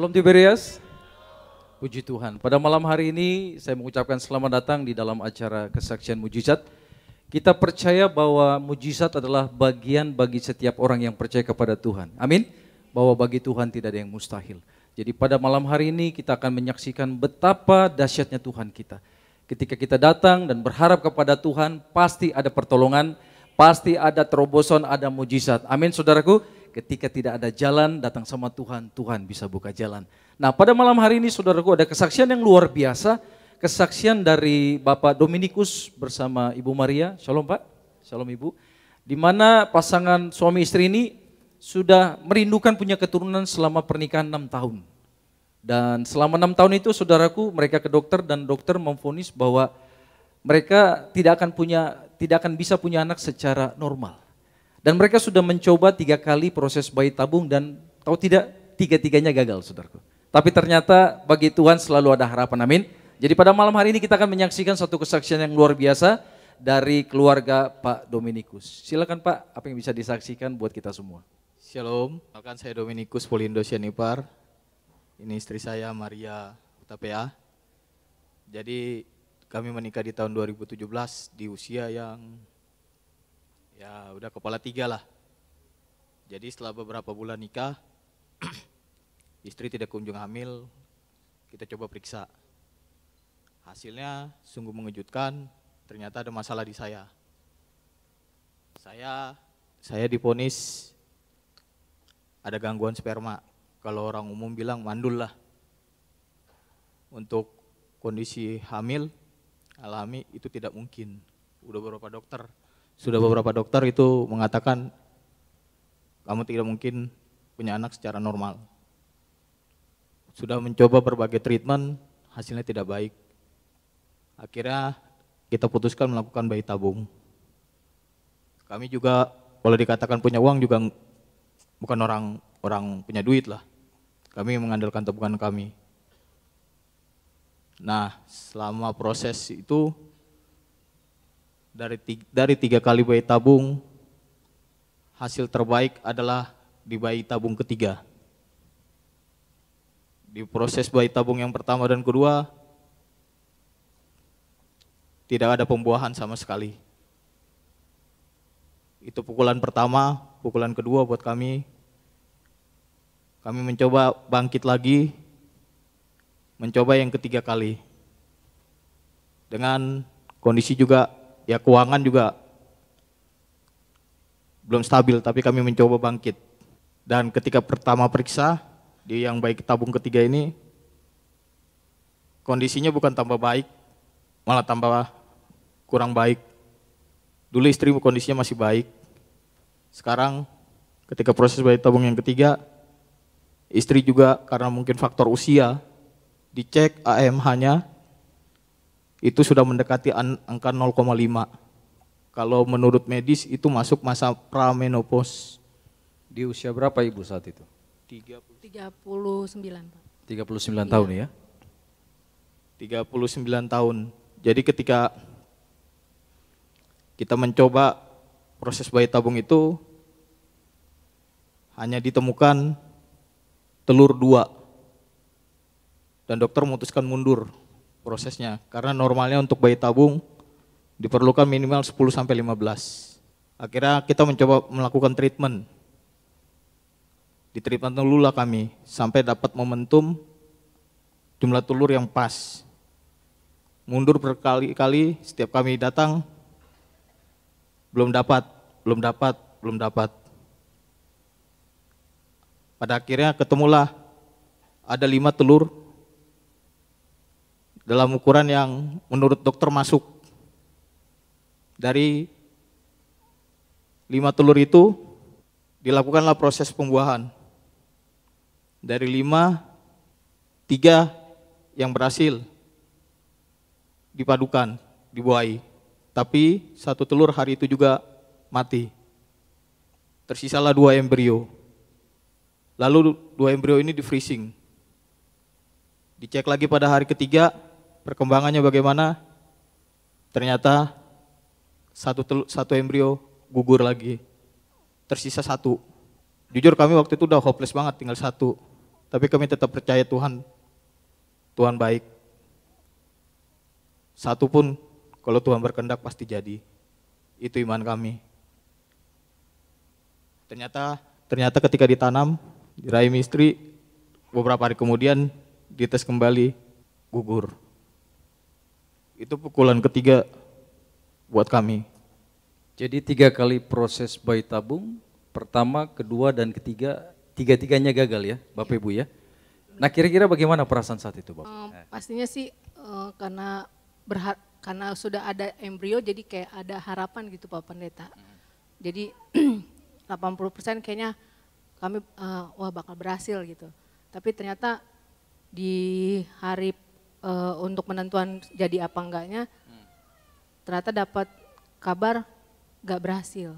Shalom Tiberias. Puji Tuhan. Pada malam hari ini saya mengucapkan selamat datang di dalam acara kesaksian mujizat. Kita percaya bahwa mujizat adalah bagian bagi setiap orang yang percaya kepada Tuhan. Amin. Bahwa bagi Tuhan tidak ada yang mustahil. Jadi pada malam hari ini kita akan menyaksikan betapa dahsyatnya Tuhan kita. Ketika kita datang dan berharap kepada Tuhan, pasti ada pertolongan, pasti ada terobosan, ada mujizat. Amin saudaraku. Ketika tidak ada jalan, datang sama Tuhan, Tuhan bisa buka jalan. Nah pada malam hari ini saudaraku ada kesaksian yang luar biasa. Kesaksian dari Bapak Dominikus bersama Ibu Maria. Shalom Pak, shalom Ibu. Di mana pasangan suami istri ini sudah merindukan punya keturunan selama pernikahan 6 tahun. Dan selama 6 tahun itu saudaraku mereka ke dokter dan dokter memvonis bahwa mereka tidak akan bisa punya anak secara normal. Dan mereka sudah mencoba 3 kali proses bayi tabung dan tahu tidak 3-tiganya gagal saudaraku. Tapi ternyata bagi Tuhan selalu ada harapan, amin. Jadi pada malam hari ini kita akan menyaksikan satu kesaksian yang luar biasa dari keluarga Pak Dominikus. Silakan Pak, apa yang bisa disaksikan buat kita semua. Shalom, perkenalkan saya Dominikus Polindo Sianipar. Ini istri saya Maria Utapea. Jadi kami menikah di tahun 2017 di usia yang ya udah kepala 3 lah. Jadi setelah beberapa bulan nikah, istri tidak kunjung hamil, kita coba periksa. Hasilnya sungguh mengejutkan, ternyata ada masalah di saya. Saya divonis ada gangguan sperma. Kalau orang umum bilang mandul lah. Untuk kondisi hamil, alami itu tidak mungkin. Sudah beberapa dokter itu mengatakan kamu tidak mungkin punya anak secara normal. Sudah mencoba berbagai treatment, hasilnya tidak baik. Akhirnya kita putuskan melakukan bayi tabung. Kami juga kalau dikatakan punya uang juga bukan orang punya duit lah. Kami mengandalkan tabungan kami. Nah, selama proses itu dari 3 kali bayi tabung, hasil terbaik adalah di bayi tabung ketiga. Di proses bayi tabung yang pertama dan kedua, tidak ada pembuahan sama sekali. Itu pukulan pertama, pukulan kedua buat kami. Kami mencoba bangkit lagi, mencoba yang ketiga kali. Dengan kondisi juga ya keuangan juga belum stabil, tapi kami mencoba bangkit. Dan ketika pertama periksa, di yang baik tabung ketiga ini, kondisinya bukan tambah baik, malah tambah kurang baik. Dulu istri kondisinya masih baik. Sekarang ketika proses bayi tabung yang ketiga, istri juga karena mungkin faktor usia, dicek AMH-nya, itu sudah mendekati angka 0,5. Kalau menurut medis itu masuk masa pramenopause. Di usia berapa Ibu saat itu? 39 Pak. 39 tahun ya? 39 tahun. Jadi ketika kita mencoba proses bayi tabung itu, hanya ditemukan telur 2. Dan dokter memutuskan mundur prosesnya, karena normalnya untuk bayi tabung diperlukan minimal 10-15. Akhirnya kita mencoba melakukan treatment. Di treatment dulu lah kami, sampai dapat momentum jumlah telur yang pas. Mundur berkali-kali, setiap kami datang, belum dapat. Pada akhirnya ketemulah ada 5 telur dalam ukuran yang menurut dokter masuk. Dari 5 telur itu dilakukanlah proses pembuahan. Dari 5, 3 yang berhasil dipadukan, dibuahi. Tapi 1 telur hari itu juga mati. Tersisalah 2 embrio. Lalu 2 embrio ini di freezing. Dicek lagi pada hari ketiga, perkembangannya bagaimana? Ternyata satu embrio gugur lagi. Tersisa 1. Jujur kami waktu itu udah hopeless banget, tinggal 1. tapi kami tetap percaya Tuhan baik. Satu pun kalau Tuhan berkehendak pasti jadi. Itu iman kami. Ternyata ketika ditanam di rahim istri, beberapa hari kemudian dites kembali, gugur. Itu pukulan ketiga buat kami. Jadi 3 kali proses bayi tabung, pertama, kedua, dan ketiga, tiga-tiganya gagal ya Bapak Ibu ya. Nah kira-kira bagaimana perasaan saat itu Bapak? Pastinya sih karena sudah ada embrio jadi kayak ada harapan gitu Pak Pendeta. Jadi 80% kayaknya kami wah bakal berhasil gitu. Tapi ternyata di hari untuk penentuan jadi apa enggaknya, ternyata dapat kabar gak berhasil.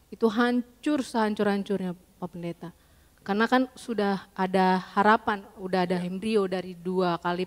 Itu hancur sehancur-hancurnya Pak Pendeta. Karena kan sudah ada harapan, udah ada embrio dari 2 kali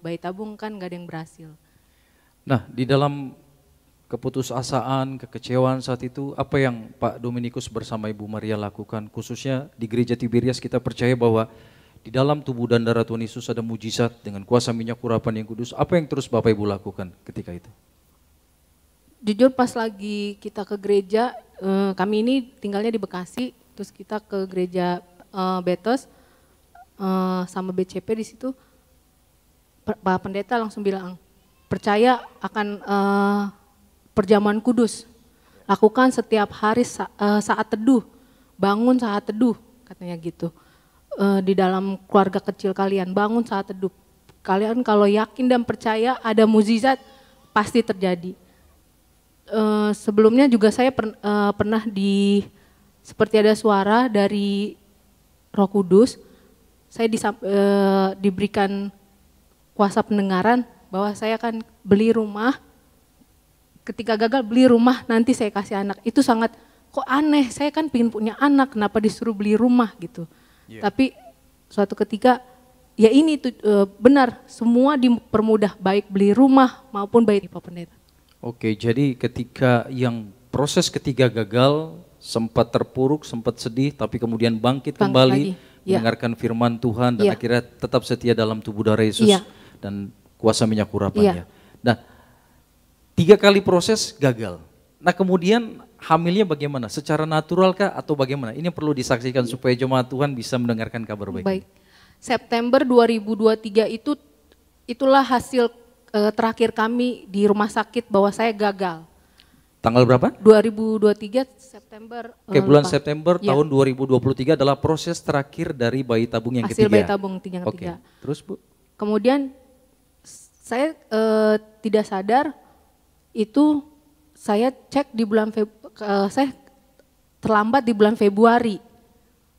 bayi tabung kan gak ada yang berhasil. Nah di dalam keputusasaan, kekecewaan saat itu, apa yang Pak Dominikus bersama Ibu Maria lakukan? Khususnya di Gereja Tiberias kita percaya bahwa di dalam tubuh dan darah Tuhan Yesus ada mujizat dengan kuasa minyak urapan yang kudus. Apa yang terus Bapak Ibu lakukan ketika itu? Jujur pas lagi kita ke gereja, kami ini tinggalnya di Bekasi, terus kita ke gereja Betos sama BCP di situ, Pak Pendeta langsung bilang, percaya akan perjamuan kudus, lakukan setiap hari saat teduh, bangun saat teduh, katanya gitu. Di dalam keluarga kecil kalian, bangun saat teduh. Kalian kalau yakin dan percaya ada mukjizat, pasti terjadi. Sebelumnya juga saya pernah seperti ada suara dari Roh Kudus, saya diberikan kuasa pendengaran bahwa saya akan beli rumah, ketika gagal beli rumah nanti saya kasih anak. Itu sangat kok aneh, saya kan pengen punya anak, kenapa disuruh beli rumah gitu. Yeah. Tapi suatu ketika ya ini benar, semua dipermudah, baik beli rumah maupun baik Pak Pendeta. Oke, jadi ketika yang proses ketiga gagal, sempat terpuruk, sempat sedih, tapi kemudian bangkit kembali, mendengarkan firman Tuhan dan akhirnya tetap setia dalam tubuh darah Yesus dan kuasa minyak urapannya. Nah, 3 kali proses gagal. Nah kemudian hamilnya bagaimana? Secara natural kah atau bagaimana? Ini perlu disaksikan supaya jemaat Tuhan bisa mendengarkan kabar baik. Baik, September 2023 itulah hasil terakhir kami di rumah sakit bahwa saya gagal. Tanggal berapa? 2023 September. Oke, bulan September tahun 2023 adalah proses terakhir dari bayi tabung yang hasil ketiga. Bayi tabung yang ketiga. Terus Bu? Kemudian saya tidak sadar itu saya cek di bulan saya terlambat di bulan Februari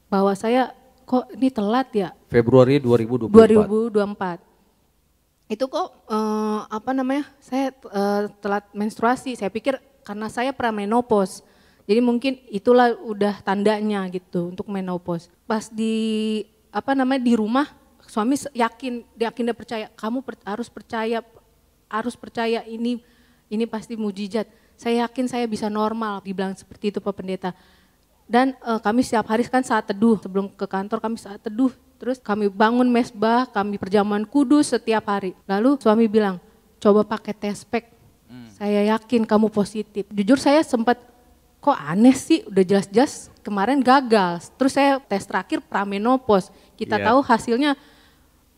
bahwa saya kok ini telat ya. Februari 2024. 2024. Itu kok saya telat menstruasi. Saya pikir karena saya pramenopause. Jadi mungkin itulah udah tandanya gitu untuk menopause. Pas di rumah suami yakin dia percaya, kamu harus percaya ini pasti mujizat. Saya yakin saya bisa normal, dibilang seperti itu Pak Pendeta. Dan kami setiap hari kan saat teduh, sebelum ke kantor kami saat teduh. Terus kami bangun mesbah, kami perjamuan kudus setiap hari. Lalu suami bilang, coba pakai test pack, saya yakin kamu positif. Jujur saya sempat, kok aneh sih, udah jelas-jelas kemarin gagal. Terus saya tes terakhir pramenopause, kita tahu hasilnya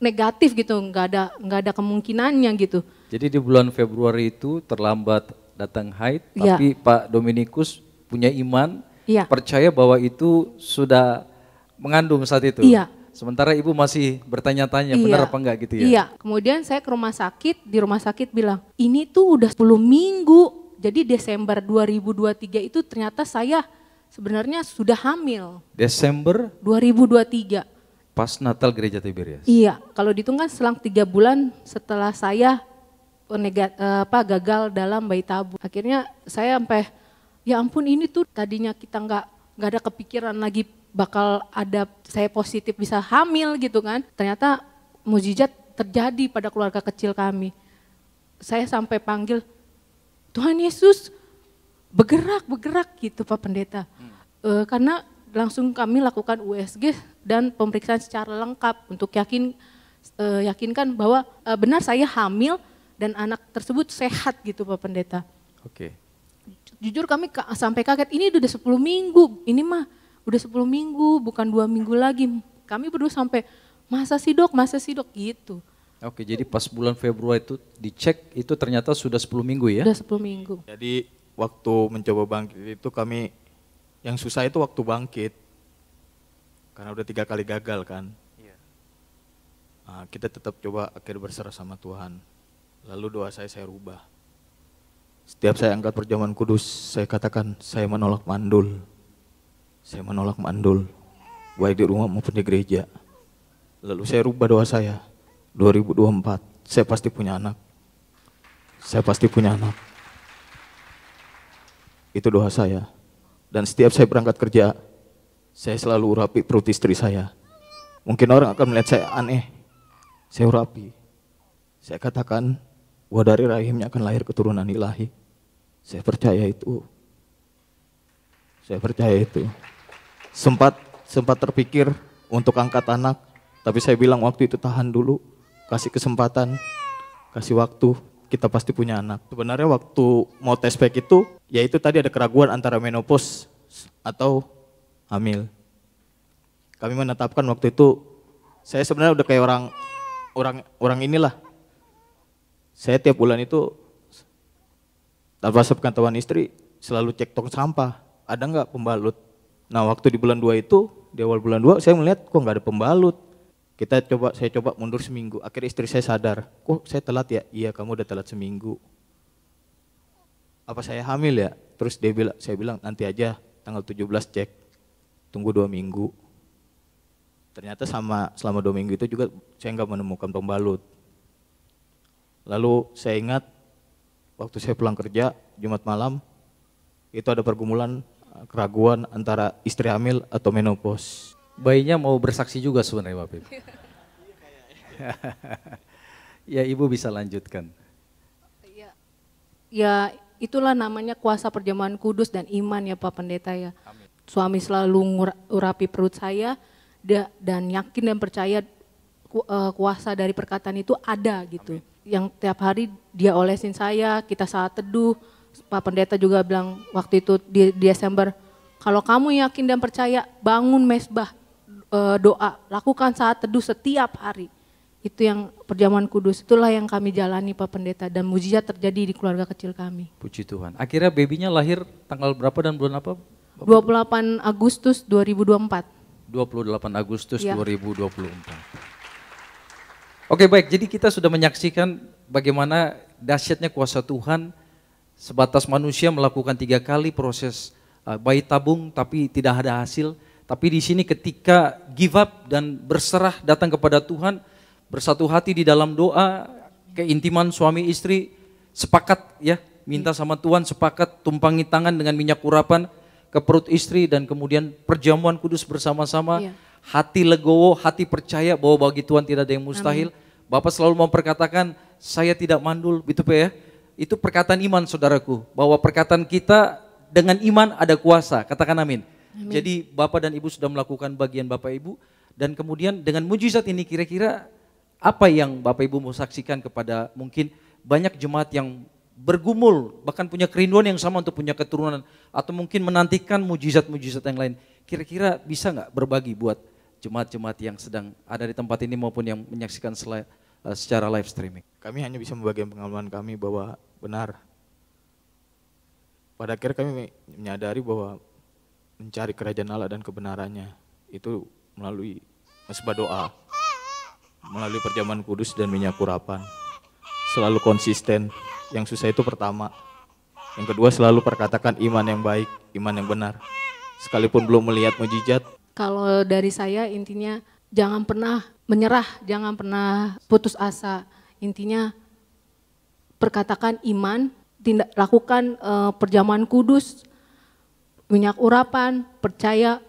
negatif gitu, nggak ada kemungkinannya gitu. Jadi di bulan Februari itu terlambat datang haid, tapi Pak Dominikus punya iman, percaya bahwa itu sudah mengandung saat itu. Iya. Sementara ibu masih bertanya-tanya benar apa enggak gitu ya? Iya, kemudian saya ke rumah sakit, di rumah sakit bilang, ini tuh udah 10 minggu, jadi Desember 2023 itu ternyata saya sebenarnya sudah hamil. Desember 2023. Pas Natal Gereja Tiberias? Iya, kalau dihitung kan selang 3 bulan setelah saya gagal dalam bayi tabung. Akhirnya saya sampai, ya ampun ini tuh tadinya kita nggak ada kepikiran lagi bakal ada saya positif bisa hamil gitu kan. Ternyata mukjizat terjadi pada keluarga kecil kami. Saya sampai panggil, Tuhan Yesus bergerak gitu Pak Pendeta. Karena langsung kami lakukan USG dan pemeriksaan secara lengkap untuk yakinkan bahwa benar saya hamil dan anak tersebut sehat gitu Pak Pendeta. Oke. Jujur kami sampai kaget, ini udah 10 minggu, ini mah udah 10 minggu bukan 2 minggu lagi. Kami berdua sampai masa sih dok gitu. Oke, jadi pas bulan Februari itu dicek itu ternyata sudah 10 minggu ya? Udah 10 minggu. Jadi waktu mencoba bangkit itu kami, yang susah itu waktu bangkit. Karena udah 3 kali gagal kan. Nah, kita tetap coba akhirnya berserah sama Tuhan. Lalu doa saya rubah. Setiap saya angkat perjamuan kudus, saya katakan saya menolak mandul. Saya menolak mandul, baik di rumah maupun di gereja. Lalu saya rubah doa saya, 2024, saya pasti punya anak. Saya pasti punya anak. Itu doa saya. Dan setiap saya berangkat kerja, saya selalu urapi perut istri saya. Mungkin orang akan melihat saya aneh, saya urapi. Saya katakan, bahwa dari rahimnya akan lahir keturunan ilahi. Saya percaya itu. Saya percaya itu. Sempat terpikir untuk angkat anak, tapi saya bilang waktu itu tahan dulu, kasih kesempatan, kasih waktu, kita pasti punya anak. Sebenarnya waktu mau tes pack itu, ya itu tadi ada keraguan antara menopause atau hamil. Kami menetapkan waktu itu, saya sebenarnya udah kayak orang inilah. Saya tiap bulan itu tanpa sepengetahuan istri selalu cek tong sampah, ada nggak pembalut. Nah waktu di bulan 2 itu, di awal bulan 2 saya melihat kok nggak ada pembalut. Saya coba mundur seminggu, akhirnya istri saya sadar, kok saya telat ya? Iya kamu udah telat seminggu. Apa saya hamil ya? Terus saya bilang nanti aja tanggal 17 cek, tunggu 2 minggu. Ternyata selama 2 minggu itu juga saya nggak menemukan pembalut. Lalu saya ingat waktu saya pulang kerja Jumat malam itu ada pergumulan keraguan antara istri hamil atau menopause. Bayinya mau bersaksi juga sebenarnya Bapak Ibu. Ya Ibu bisa lanjutkan. Ya itulah namanya kuasa perjamuan kudus dan iman ya Pak Pendeta ya. Amin. Suami selalu urapi perut saya dan yakin dan percaya kuasa dari perkataan itu ada gitu. Amin. Yang tiap hari dia olesin saya, kita saat teduh. Pak Pendeta juga bilang waktu itu di Desember, kalau kamu yakin dan percaya bangun mesbah, doa, lakukan saat teduh setiap hari. Itu yang perjamuan kudus, itulah yang kami jalani Pak Pendeta dan mujizat terjadi di keluarga kecil kami. Puji Tuhan. Akhirnya babynya lahir tanggal berapa dan bulan apa? 28 Agustus 2024. 28 Agustus ya. 2024. Oke baik, jadi kita sudah menyaksikan bagaimana dahsyatnya kuasa Tuhan. Sebatas manusia melakukan 3 kali proses bayi tabung tapi tidak ada hasil. Tapi di sini ketika give up dan berserah datang kepada Tuhan, bersatu hati di dalam doa, keintiman suami istri, sepakat ya, minta sama Tuhan, sepakat tumpangi tangan dengan minyak urapan ke perut istri dan kemudian perjamuan kudus bersama-sama. Ya. Hati legowo, hati percaya bahwa bagi Tuhan tidak ada yang mustahil. Amin. Bapak selalu memperkatakan, saya tidak mandul, gitu Pak ya. Itu perkataan iman saudaraku, bahwa perkataan kita dengan iman ada kuasa, katakan amin. Amin. Jadi Bapak dan Ibu sudah melakukan bagian Bapak Ibu, dan kemudian dengan mujizat ini kira-kira apa yang Bapak Ibu mau saksikan kepada mungkin banyak jemaat yang bergumul, bahkan punya kerinduan yang sama untuk punya keturunan, atau mungkin menantikan mujizat-mujizat yang lain. Kira-kira bisa nggak berbagi buat jemaat-jemaat yang sedang ada di tempat ini maupun yang menyaksikan secara live streaming? Kami hanya bisa membagikan pengalaman kami bahwa benar. Pada akhirnya kami menyadari bahwa mencari kerajaan Allah dan kebenarannya itu melalui mesbah doa, melalui perjamuan kudus dan minyak urapan. Selalu konsisten. Yang susah itu pertama. Yang kedua selalu perkatakan iman yang baik, iman yang benar. Sekalipun belum melihat mujizat. Kalau dari saya intinya jangan pernah menyerah, jangan pernah putus asa. Intinya perkatakan iman, lakukan perjamuan kudus, minyak urapan, percaya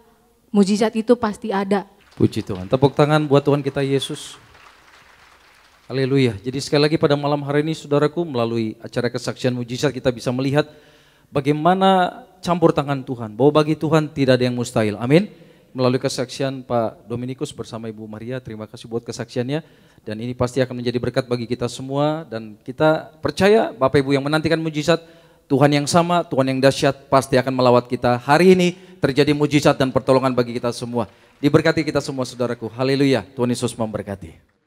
mujizat itu pasti ada. Puji Tuhan. Tepuk tangan buat Tuhan kita Yesus. Haleluya. Jadi sekali lagi pada malam hari ini saudaraku, melalui acara kesaksian mujizat kita bisa melihat bagaimana campur tangan Tuhan. Bahwa bagi Tuhan tidak ada yang mustahil. Amin. melalui kesaksian Pak Dominikus bersama Ibu Maria. Terima kasih buat kesaksiannya. Dan ini pasti akan menjadi berkat bagi kita semua. Dan kita percaya Bapak Ibu yang menantikan mujizat, Tuhan yang sama, Tuhan yang dahsyat pasti akan melawat kita. Hari ini terjadi mujizat dan pertolongan bagi kita semua. Diberkati kita semua saudaraku. Haleluya. Tuhan Yesus memberkati.